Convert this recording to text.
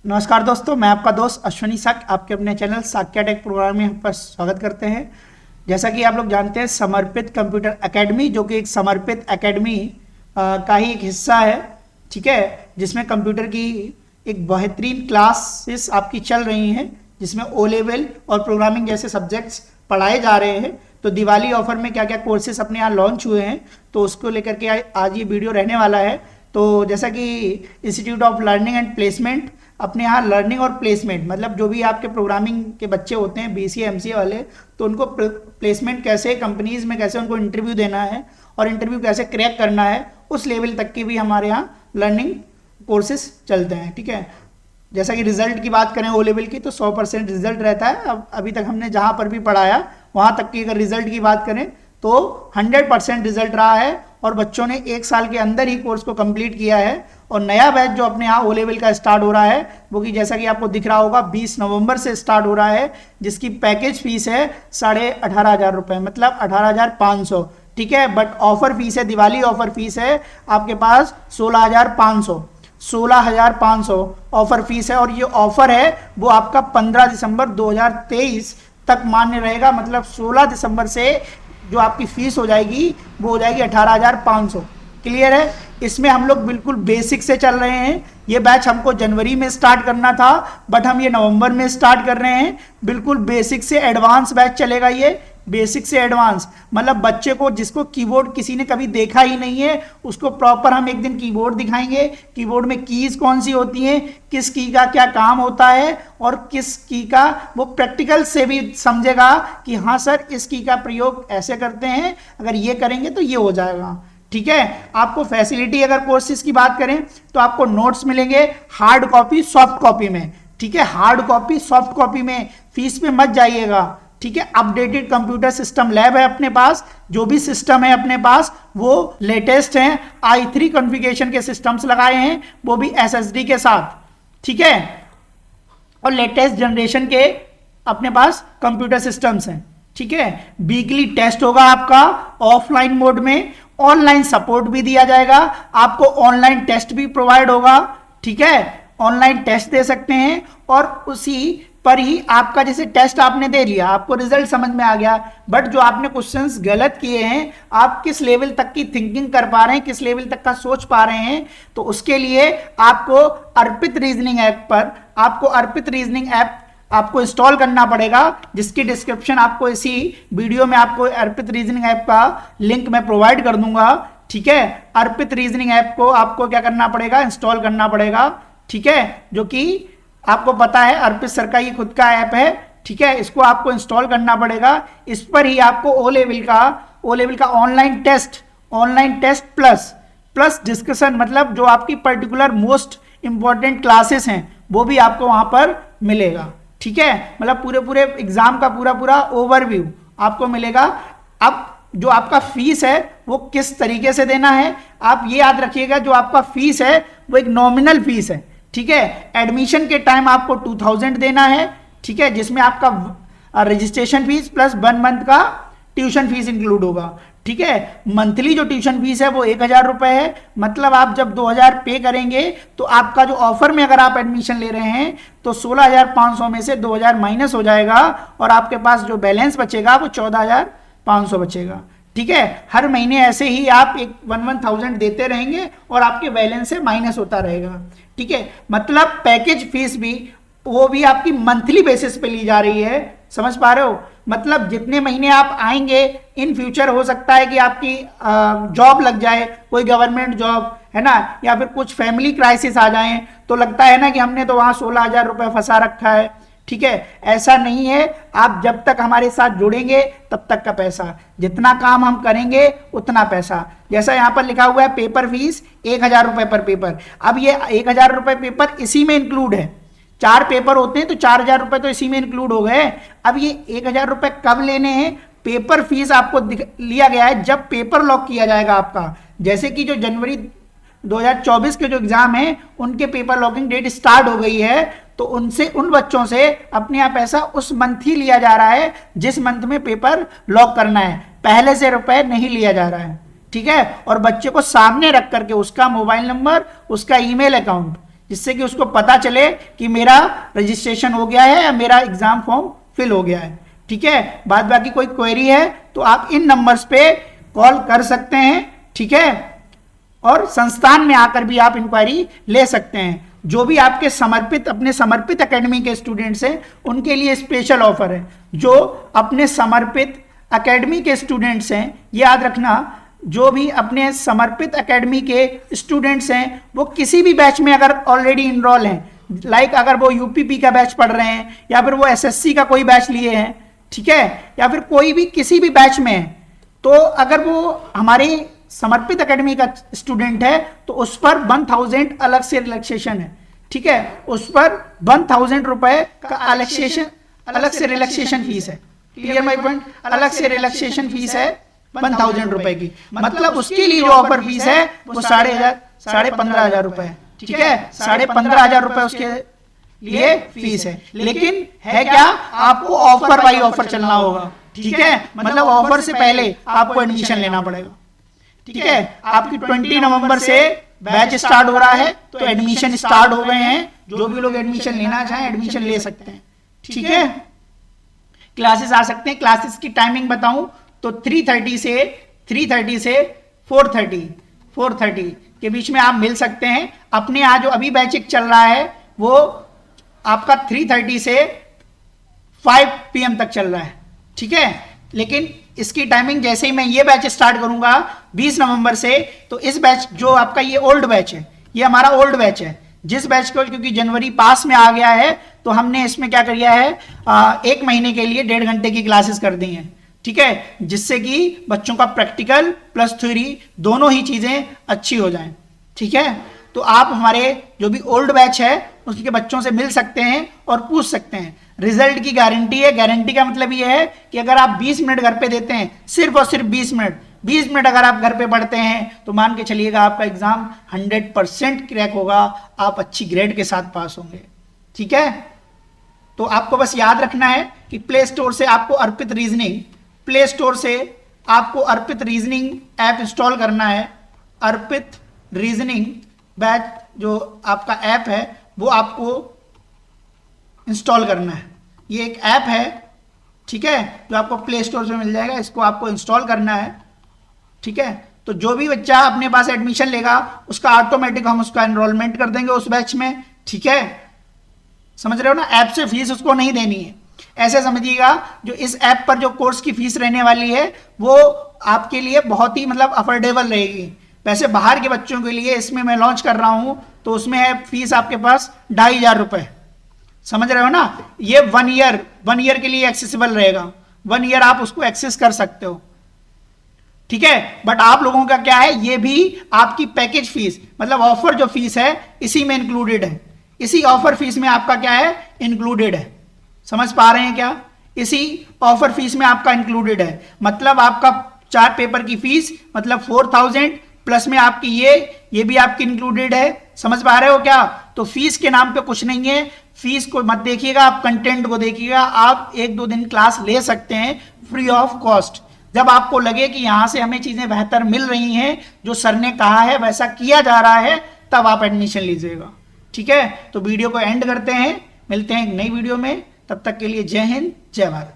नमस्कार दोस्तों, मैं आपका दोस्त अश्वनी साक आपके अपने चैनल साक्या टेक प्रोग्राम में आपका स्वागत करते हैं। जैसा कि आप लोग जानते हैं, समर्पित कंप्यूटर एकेडमी जो कि एक समर्पित एकेडमी का ही एक हिस्सा है, ठीक है, जिसमें कंप्यूटर की एक बेहतरीन क्लासेस आपकी चल रही हैं, जिसमें ओ लेवल और प्रोग्रामिंग जैसे सब्जेक्ट्स पढ़ाए जा रहे हैं। तो दिवाली ऑफर में क्या क्या कोर्सेस अपने यहाँ लॉन्च हुए हैं, तो उसको लेकर के आज ये वीडियो रहने वाला है। तो जैसा कि institute of learning and placement अपने यहाँ लर्निंग और प्लेसमेंट, मतलब जो भी आपके प्रोग्रामिंग के बच्चे होते हैं बीसीए एमसीए वाले, तो उनको प्लेसमेंट कैसे कंपनीज में कैसे उनको इंटरव्यू देना है और इंटरव्यू कैसे क्रैक करना है, उस लेवल तक की भी हमारे यहाँ लर्निंग कोर्सेज चलते हैं, ठीक है। जैसा कि रिजल्ट की बात करें ओ लेवल की, तो 100% रिजल्ट रहता है। अब अभी तक हमने जहाँ पर भी पढ़ाया वहाँ तक की अगर रिजल्ट की बात करें तो 100% रिजल्ट रहा है और बच्चों ने 1 साल के अंदर ही कोर्स को कंप्लीट किया है। और नया बैच जो अपने यहाँ ओ लेवल का स्टार्ट हो रहा है, वो कि जैसा कि आपको दिख रहा होगा 20 नवंबर से स्टार्ट हो रहा है, जिसकी पैकेज फीस है 18,500 रुपये, मतलब 18,500, ठीक है। बट ऑफर फीस है, दिवाली ऑफर फीस है आपके पास 16,500 ऑफर फीस है। और ये ऑफर है वो आपका 15 दिसंबर 2023 तक मान्य रहेगा, मतलब 16 दिसंबर से जो आपकी फीस हो जाएगी वो हो जाएगी 18,500। क्लियर है। इसमें हम लोग बिल्कुल बेसिक से चल रहे हैं। ये बैच हमको जनवरी में स्टार्ट करना था, बट हम ये नवंबर में स्टार्ट कर रहे हैं। बिल्कुल बेसिक से एडवांस बैच चलेगा ये, बेसिक से एडवांस, मतलब बच्चे को जिसको कीबोर्ड किसी ने कभी देखा ही नहीं है उसको प्रॉपर हम एक दिन कीबोर्ड दिखाएंगे। कीबोर्ड में कीज कौन सी होती हैं, किस की का क्या काम होता है और किस की का वो प्रैक्टिकल से भी समझेगा कि हाँ सर इस की का प्रयोग ऐसे करते हैं, अगर ये करेंगे तो ये हो जाएगा, ठीक है। आपको फैसिलिटी अगर कोर्सेज की बात करें तो आपको नोट्स मिलेंगे हार्ड कॉपी सॉफ्ट कॉपी में, ठीक है। हार्ड कॉपी सॉफ्ट कॉपी में, फीस पे मत जाइएगा, ठीक है। अपडेटेड कंप्यूटर सिस्टम लैब है अपने पास, जो भी सिस्टम है अपने पास वो लेटेस्ट हैं। i3 कॉन्फ़िगरेशन के सिस्टम्स लगाए हैं, वो भी SSD के साथ, ठीक है। और लेटेस्ट जनरेशन के अपने पास कंप्यूटर सिस्टम्स हैं, ठीक है। वीकली टेस्ट होगा आपका ऑफलाइन मोड में, ऑनलाइन सपोर्ट भी दिया जाएगा, आपको ऑनलाइन टेस्ट भी प्रोवाइड होगा, ठीक है। ऑनलाइन टेस्ट दे सकते हैं और उसी पर ही आपका जैसे टेस्ट आपने दे लिया, आपको रिजल्ट समझ में आ गया, बट जो आपने क्वेश्चंस गलत किए हैं, आप किस लेवल तक की थिंकिंग कर पा रहे हैं, किस लेवल तक का सोच पा रहे हैं, तो उसके लिए आपको अर्पित रीजनिंग ऐप पर आपको इंस्टॉल करना पड़ेगा, जिसकी डिस्क्रिप्शन आपको इसी वीडियो में आपको अर्पित रीजनिंग ऐप का लिंक मैं प्रोवाइड कर दूंगा, ठीक है। अर्पित रीजनिंग ऐप को आपको क्या करना पड़ेगा, इंस्टॉल करना पड़ेगा, ठीक है। जो कि आपको पता है अर्पित सर का ये खुद का ऐप है, ठीक है। इसको आपको इंस्टॉल करना पड़ेगा। इस पर ही आपको ओ लेवल का ऑनलाइन टेस्ट प्लस डिस्कशन, मतलब जो आपकी पर्टिकुलर मोस्ट इंपॉर्टेंट क्लासेस हैं वो भी आपको वहां पर मिलेगा, ठीक है। मतलब पूरे एग्जाम का पूरा ओवरव्यू आपको मिलेगा। अब जो आपका फीस है वो किस तरीके से देना है, आप ये याद रखिएगा, जो आपका फीस है वो एक नॉमिनल फीस है, ठीक है। एडमिशन के टाइम आपको 2000 देना है, ठीक है, जिसमें आपका रजिस्ट्रेशन फीस प्लस 1 मंथ का ट्यूशन फीस इंक्लूड होगा, ठीक है। मंथली जो ट्यूशन फीस है वो 1,000 रुपए है, मतलब आप जब 2,000 पे करेंगे तो आपका जो ऑफर में अगर आप एडमिशन ले रहे हैं तो 16,500 में से 2,000 माइनस हो जाएगा और आपके पास जो बैलेंस बचेगा वो 14,500 बचेगा, ठीक है। हर महीने ऐसे ही आप 1,000 देते रहेंगे और आपके बैलेंस से माइनस होता रहेगा, ठीक है। मतलब पैकेज फीस भी वो भी आपकी मंथली बेसिस पे ली जा रही है, समझ पा रहे हो। मतलब जितने महीने आप आएंगे, इन फ्यूचर हो सकता है कि आपकी जॉब लग जाए, कोई गवर्नमेंट जॉब है ना, या फिर कुछ फैमिली क्राइसिस आ जाए, तो लगता है ना कि हमने तो वहां 16,000 रुपए फंसा रखा है, ठीक है। ऐसा नहीं है, आप जब तक हमारे साथ जुड़ेंगे तब तक का पैसा, जितना काम हम करेंगे उतना पैसा। जैसा यहाँ पर लिखा हुआ है पेपर फीस 1,000 रुपए पर पेपर, अब ये 1,000 रुपए पेपर इसी में इंक्लूड है। 4 पेपर होते हैं तो 4,000 रुपए तो इसी में इंक्लूड हो गए। अब ये 1,000 रुपए कब लेने हैं, पेपर फीस आपको लिया गया है जब पेपर लॉक किया जाएगा आपका। जैसे कि जो जनवरी 2024 के जो एग्जाम है उनके पेपर लॉकिंग डेट स्टार्ट हो गई है, तो उन बच्चों से अपने यहाँ पैसा उस मंथ ही लिया जा रहा है जिस मंथ में पेपर लॉक करना है, पहले से रुपए नहीं लिया जा रहा है, ठीक है। और बच्चे को सामने रख करके उसका मोबाइल नंबर, उसका ईमेल अकाउंट, जिससे कि उसको पता चले कि मेरा रजिस्ट्रेशन हो गया है या मेरा एग्जाम फॉर्म फिल हो गया है। ठीक है, बाद बाकी कोई क्वेरी है तो आप इन नंबर्स पे कॉल कर सकते हैं। ठीक है, और संस्थान में आकर भी आप इंक्वायरी ले सकते हैं। जो भी आपके अपने समर्पित एकेडमी के स्टूडेंट्स हैं उनके लिए स्पेशल ऑफर है। जो अपने समर्पित एकेडमी के स्टूडेंट्स हैं, याद रखना, जो भी अपने समर्पित एकेडमी के स्टूडेंट्स हैं वो किसी भी बैच में अगर ऑलरेडी इनरोल हैं, लाइक अगर वो यूपीपी का बैच पढ़ रहे हैं या फिर वो एसएससी का कोई बैच लिए हैं, ठीक है, या फिर कोई भी किसी भी बैच में है, तो अगर वो हमारे समर्पित एकेडमी का स्टूडेंट है तो उस पर 1000 अलग से रिलैक्सेशन है। ठीक है, उस पर 1000 रुपए का अलग से रिलैक्सेशन फीस है। Clear my point? अलग से रिलैक्सेशन फीस है 1000 रुपए की, मतलब उसके लिए जो ऑफर फीस है वो 15,500 रुपए है। ठीक है, 15,500 रुपए उसके लिए फीस है। लेकिन है क्या, आपको ऑफर बाई ऑफर चलना होगा। ठीक है, मतलब ऑफर से पहले आपको एडमिशन लेना पड़ेगा। ठीक है, आपकी 20 नवंबर से बैच स्टार्ट हो रहा है, तो एडमिशन स्टार्ट हो गए हैं। जो भी लोग एडमिशन लेना चाहें एडमिशन ले सकते हैं। ठीक है, क्लासेस आ सकते हैं। क्लासेस की टाइमिंग बताऊं तो 3:30 से 4:30 के बीच में आप मिल सकते हैं। अपने यहाँ जो अभी बैच चल रहा है वो आपका 3:30 से 5 PM तक चल रहा है। ठीक है, लेकिन इसकी टाइमिंग जैसे ही मैं ये बैच स्टार्ट करूंगा 20 नवंबर से, तो इस बैच जो आपका ये ओल्ड बैच है, ये हमारा ओल्ड बैच है, जिस बैच को क्योंकि जनवरी पास में आ गया है तो हमने इसमें क्या कर दिया है, 1 महीने के लिए 1.5 घंटे की क्लासेस कर दी हैं। ठीक है, जिससे कि बच्चों का प्रैक्टिकल प्लस थ्योरी दोनों ही चीजें अच्छी हो जाएं। ठीक है, तो आप हमारे जो भी ओल्ड बैच है उसके बच्चों से मिल सकते हैं और पूछ सकते हैं। रिजल्ट की गारंटी है। गारंटी का मतलब ये है कि अगर आप 20 मिनट घर पे देते हैं, सिर्फ और सिर्फ 20 मिनट अगर आप घर पे पढ़ते हैं तो मान के चलिएगा आपका एग्जाम 100% क्रैक होगा, आप अच्छी ग्रेड के साथ पास होंगे। ठीक है, तो आपको बस याद रखना है कि प्ले स्टोर से आपको अर्पित रीजनिंग ऐप इंस्टॉल करना है। अर्पित रीजनिंग बैच जो आपका ऐप है वो आपको इंस्टॉल करना है। ये एक ऐप है, ठीक है, जो आपको प्ले स्टोर से मिल जाएगा, इसको आपको इंस्टॉल करना है। ठीक है, तो जो भी बच्चा अपने पास एडमिशन लेगा उसका ऑटोमेटिक हम उसका एनरोलमेंट कर देंगे उस बैच में। ठीक है, समझ रहे हो ना, ऐप से फीस उसको नहीं देनी है। ऐसे समझिएगा, जो इस ऐप पर जो कोर्स की फीस रहने वाली है वो आपके लिए बहुत ही मतलब अफोर्डेबल रहेगी। वैसे बाहर के बच्चों के लिए इसमें मैं लॉन्च कर रहा हूं तो उसमें है फीस आपके पास 2500 रुपए। समझ रहे हो ना, ये 1 ईयर के लिए एक्सेसिबल रहेगा। 1 ईयर आप उसको एक्सेस कर सकते हो। ठीक है, बट आप लोगों का क्या है, ये भी आपकी पैकेज फीस मतलब ऑफर जो फीस है इसी में इंक्लूडेड है। इसी ऑफर फीस में आपका क्या है, इंक्लूडेड है। समझ पा रहे हैं क्या? इसी ऑफर फीस में आपका इंक्लूडेड है। मतलब आपका 4 पेपर की फीस मतलब 4000 प्लस में आपकी ये भी आपकी इंक्लूडेड है। समझ पा रहे हो क्या? तो फीस के नाम पे कुछ नहीं है। फीस को मत देखिएगा, आप कंटेंट को देखिएगा। आप 1-2 दिन क्लास ले सकते हैं फ्री ऑफ कॉस्ट। जब आपको लगे कि यहां से हमें चीजें बेहतर मिल रही हैं, जो सर ने कहा है वैसा किया जा रहा है, तब आप एडमिशन लीजिएगा। ठीक है, तो वीडियो को एंड करते हैं, मिलते हैं एक नई वीडियो में। तब तक के लिए जय हिंद, जय भारत।